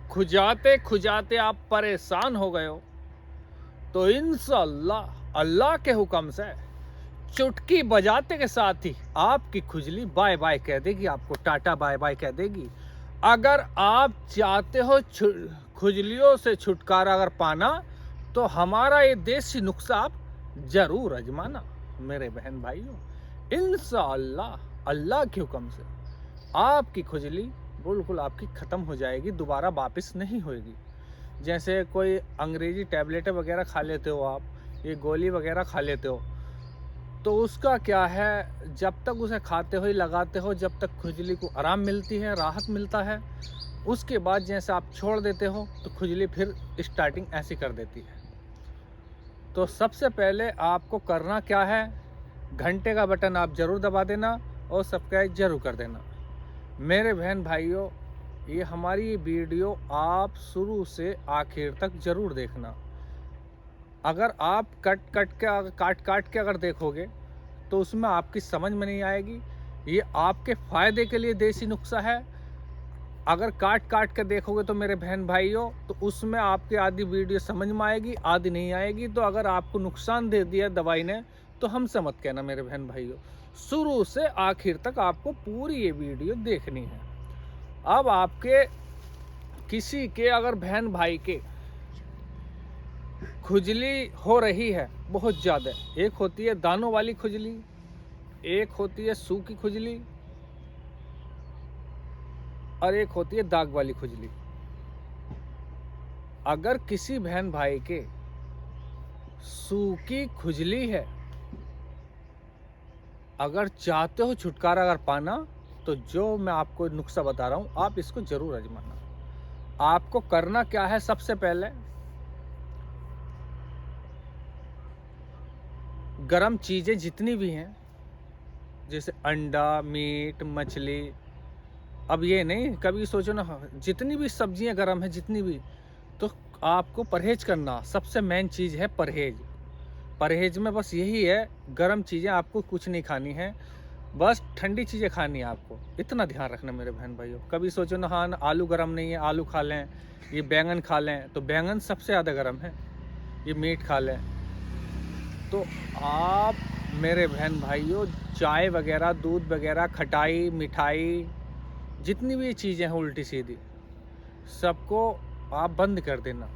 खुजाते खुजाते आप परेशान हो गए हो तो इंशाअल्लाह अल्लाह के हुक्म से चुटकी बजाते के साथ ही आपकी खुजली बाय बाय कह देगी, आपको टाटा बाय बाय कह देगी। अगर आप चाहते हो खुजलियों से छुटकारा अगर पाना तो हमारा ये देसी नुस्खा आप जरूर आजमाना मेरे बहन भाइयों। इंशाअल्लाह अल्लाह के हुक्म से आपकी खुजली बिल्कुल आपकी ख़त्म हो जाएगी, दोबारा वापस नहीं होएगी। जैसे कोई अंग्रेजी टैबलेट वगैरह खा लेते हो आप, ये गोली वगैरह खा लेते हो, तो उसका क्या है, जब तक उसे खाते हो लगाते हो जब तक खुजली को आराम मिलती है, राहत मिलता है, उसके बाद जैसे आप छोड़ देते हो तो खुजली फिर स्टार्टिंग ऐसी कर देती है। तो सबसे पहले आपको करना क्या है, घंटे का बटन आप ज़रूर दबा देना और सब्सक्राइब ज़रूर कर देना मेरे बहन भाइयों। ये हमारी वीडियो आप शुरू से आखिर तक ज़रूर देखना। अगर आप काट काट के अगर देखोगे तो उसमें आपकी समझ में नहीं आएगी। ये आपके फ़ायदे के लिए देसी नुस्खा है। अगर काट काट के देखोगे तो मेरे बहन भाइयों तो उसमें आपकी आधी वीडियो समझ में आएगी, आधी नहीं आएगी। तो अगर आपको नुकसान दे दिया दवाई ने तो हमसे मत कहना मेरे बहन भाइयों। शुरू से आखिर तक आपको पूरी ये वीडियो देखनी है। अब आपके किसी के अगर बहन भाई के खुजली हो रही है बहुत ज़्यादा, एक होती है दानों वाली खुजली, एक होती है सूखी खुजली और एक होती है दाग वाली खुजली। अगर किसी बहन भाई के सूखी खुजली है, अगर चाहते हो छुटकारा अगर पाना तो जो मैं आपको नुस्खा बता रहा हूँ आप इसको ज़रूर आजमाना। आपको करना क्या है, सबसे पहले गरम चीज़ें जितनी भी हैं जैसे अंडा, मीट, मछली, अब ये नहीं कभी सोचो ना, जितनी भी सब्जियां गरम है जितनी भी, तो आपको परहेज करना। सबसे मेन चीज़ है परहेज। परहेज में बस यही है, गरम चीज़ें आपको कुछ नहीं खानी है, बस ठंडी चीज़ें खानी है आपको। इतना ध्यान रखना मेरे बहन भाइयों। कभी सोचो ना हाँ आलू गरम नहीं है, आलू खा लें, ये बैंगन खा लें, तो बैंगन सबसे ज़्यादा गरम है, ये मीट खा लें। तो आप मेरे बहन भाइयों चाय वगैरह, दूध वगैरह, खटाई, मिठाई, जितनी भी चीज़ें हैं उल्टी सीधी, सबको आप बंद कर देना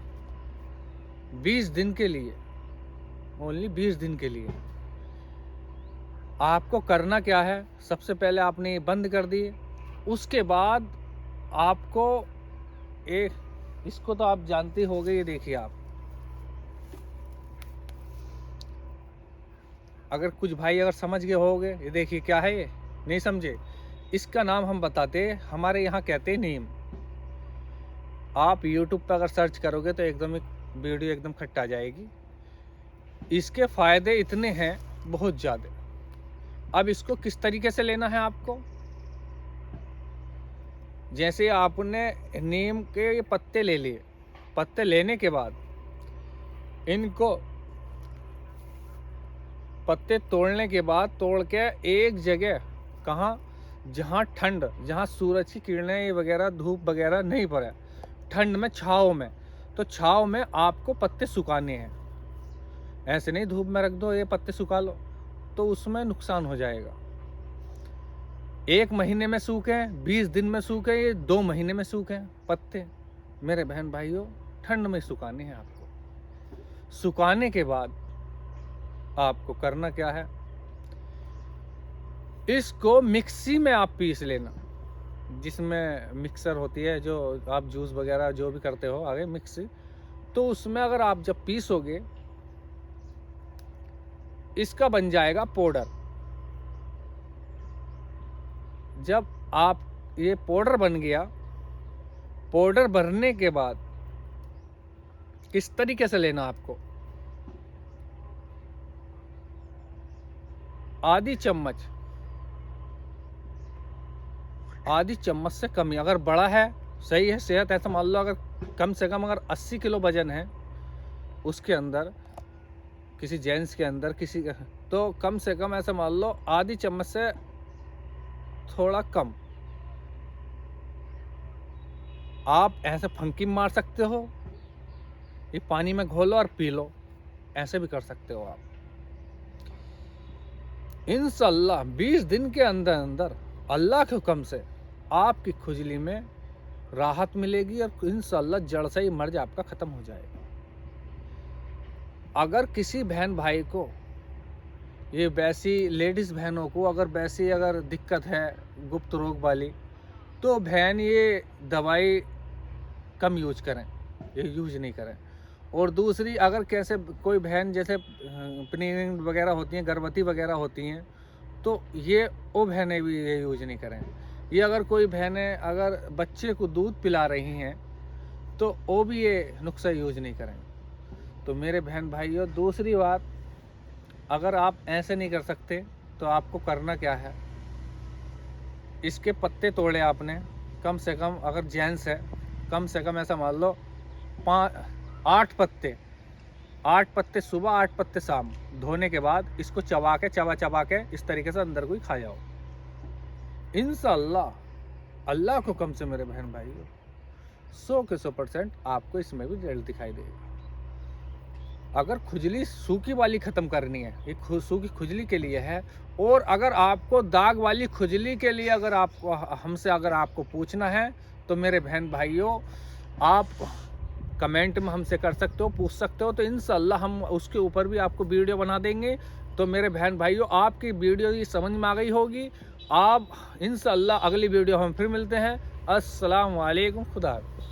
20 दिन के लिए, ओनली 20 दिन के लिए। आपको करना क्या है, सबसे पहले आपने ये बंद कर दिए, उसके बाद आपको एक, इसको तो आप जानते होंगे, ये देखिए आप, अगर कुछ भाई अगर समझ गए होगे, ये देखिए क्या है, ये नहीं समझे, इसका नाम हम बताते, हमारे यहाँ कहते हैं नीम। आप YouTube पर अगर सर्च करोगे तो एकदम एक वीडियो एकदम खट्टा आ जाएगी। इसके फ़ायदे इतने हैं बहुत ज़्यादा। अब इसको किस तरीके से लेना है आपको, जैसे आपने नीम के पत्ते ले लिए, पत्ते लेने के बाद इनको, पत्ते तोड़ने के बाद तोड़ के एक जगह, कहाँ, जहाँ ठंड, जहाँ सूरज की किरणें वगैरह, धूप वगैरह नहीं पड़े, ठंड में, छाँव में, तो छाँव में आपको पत्ते सुखाने हैं। ऐसे नहीं धूप में रख दो ये पत्ते सुखा लो, तो उसमें नुकसान हो जाएगा। 1 महीने में सूखे, 20 दिन में सूखे, ये 2 महीने में सूखे पत्ते मेरे बहन भाइयों, ठंड में सुखाने हैं आपको। सुखाने के बाद आपको करना क्या है, इसको मिक्सी में आप पीस लेना, जिसमें मिक्सर होती है, जो आप जूस वगैरह जो भी करते हो आगे मिक्सी, तो उसमें अगर आप जब पीसोगे इसका बन जाएगा पाउडर। जब आप ये पाउडर बन गया, पाउडर भरने के बाद किस तरीके से लेना आपको, आधी चम्मच, आधी चम्मच से कम ही, अगर बड़ा है सही है, सेहत ऐसा मान लो, अगर कम से कम अगर 80 किलो वजन है उसके अंदर, किसी जेंट्स के अंदर, किसी का, तो कम से कम ऐसा मान लो आधी चम्मच से थोड़ा कम आप ऐसे फंकी मार सकते हो, ये पानी में घोलो और पी लो, ऐसे भी कर सकते हो आप। इंशाअल्लाह 20 दिन के अंदर अंदर अल्लाह के हुक्म से आपकी खुजली में राहत मिलेगी और इंशाअल्लाह जड़ से ही मर्ज आपका ख़त्म हो जाएगा। अगर किसी बहन भाई को, ये वैसी लेडीज़ बहनों को अगर दिक्कत है गुप्त रोग वाली, तो बहन ये दवाई कम यूज करें, ये यूज नहीं करें। और दूसरी, अगर कैसे कोई बहन जैसे प्रेग्नेंट वगैरह होती हैं, गर्भवती वगैरह होती हैं, तो ये वो बहनें भी ये यूज नहीं करें। ये अगर कोई बहनें अगर बच्चे को दूध पिला रही हैं, तो वो भी ये नुस्खा यूज नहीं करें। तो मेरे बहन भाइयों, दूसरी बात, अगर आप ऐसे नहीं कर सकते तो आपको करना क्या है, इसके पत्ते तोड़े आपने, कम से कम अगर जेंट्स है कम से कम ऐसा मान लो 8 पत्ते, 8 पत्ते सुबह 8 पत्ते शाम, धोने के बाद इसको चबा के इस तरीके से अंदर को ही खा जाओ। इंशाअल्लाह अल्लाह को हुक्म से मेरे बहन भाइयों 100 के 100% आपको इसमें भी रिजल्ट दिखाई देगा। अगर खुजली सूखी वाली ख़त्म करनी है, ये सूखी खुजली के लिए है। और अगर आपको दाग वाली खुजली के लिए अगर आपको पूछना है, तो मेरे बहन भाइयों आप कमेंट में हमसे कर सकते हो, पूछ सकते हो, तो इंशाअल्लाह हम उसके ऊपर भी आपको वीडियो बना देंगे। तो मेरे बहन भाइयों, आपकी वीडियो ये समझ में आ गई होगी। आप इंशाअल्लाह अगली वीडियो हम फिर मिलते हैं। अस्सलाम वालेकुम, खुदा हाफ़िज़।